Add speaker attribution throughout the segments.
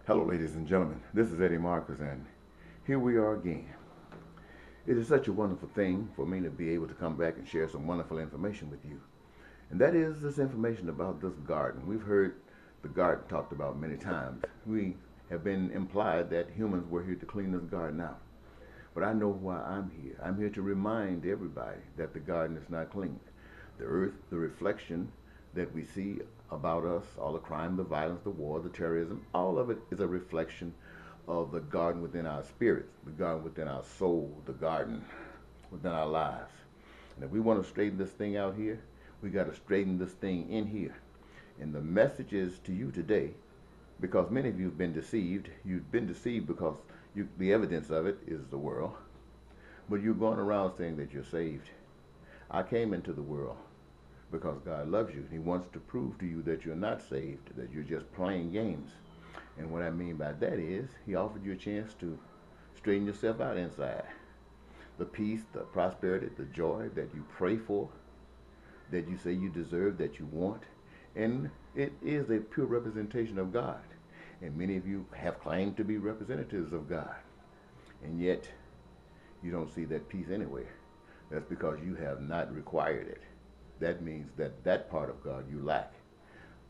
Speaker 1: Hello, ladies and gentlemen. This is Eddie Marcus, and here we are again. It is such a wonderful thing for me to be able to come back and share some wonderful information with you. And that is this information about this garden. We've heard the garden talked about many times. We have been implied that humans were here to clean this garden out. But I know why I'm here. I'm here to remind everybody that the garden is not clean. The earth, the reflection that we see about us, all the crime, the violence, the war, the terrorism, all of it is a reflection of the garden within our spirits, the garden within our soul, the garden within our lives. And if we want to straighten this thing out here, we got to straighten this thing in here. And the message is to you today, because many of you have been deceived. You've been deceived because the evidence of it is the world. But you're going around saying that you're saved. I came into the world because God loves you. He wants to prove to you that you're not saved, that you're just playing games. And what I mean by that is he offered you a chance to straighten yourself out inside. The peace, the prosperity, the joy that you pray for, that you say you deserve, that you want. And it is a pure representation of God. And many of you have claimed to be representatives of God. And yet, you don't see that peace anywhere. That's because you have not required it. That means that that part of God you lack.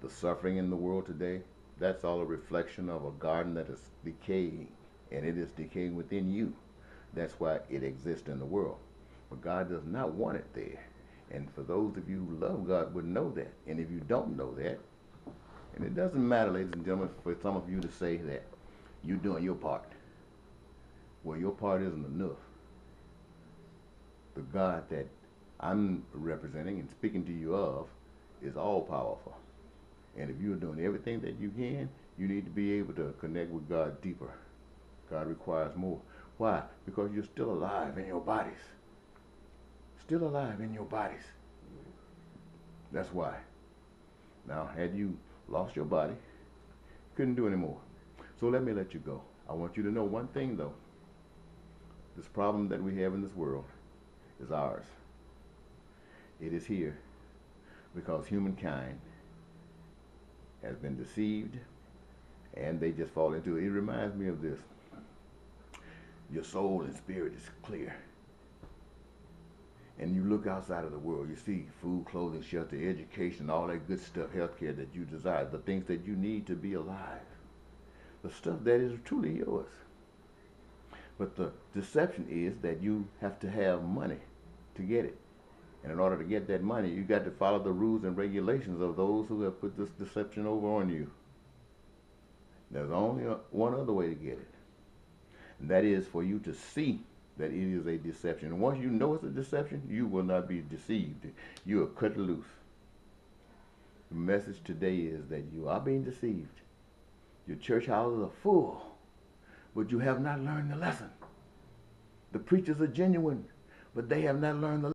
Speaker 1: The suffering in the world today, that's all a reflection of a garden that is decaying. And it is decaying within you. That's why it exists in the world. But God does not want it there. And for those of you who love God would know that. And if you don't know that, and it doesn't matter, ladies and gentlemen, for some of you to say that you're doing your part. Well, your part isn't enough. The God that I'm representing and speaking to you of is all powerful. And if you're doing everything that you can, you need to be able to connect with God deeper. God requires more. Why? Because you're still alive in your bodies. Still alive in your bodies. That's why. Now, had you lost your body, you couldn't do anymore. So let me let you go. I want you to know one thing, though. This problem that we have in this world is ours. It is here because humankind has been deceived and they just fall into it. It reminds me of this. Your soul and spirit is clear. And you look outside of the world, you see food, clothing, shelter, education, all that good stuff, healthcare that you desire, the things that you need to be alive, the stuff that is truly yours. But the deception is that you have to have money to get it. And in order to get that money, you got to follow the rules and regulations of those who have put this deception over on you. There's only one other way to get it. And that is for you to see that it is a deception. And once you know it's a deception, you will not be deceived. You are cut loose. The message today is that you are being deceived. Your church houses are full, but you have not learned the lesson. The preachers are genuine, but they have not learned the lesson.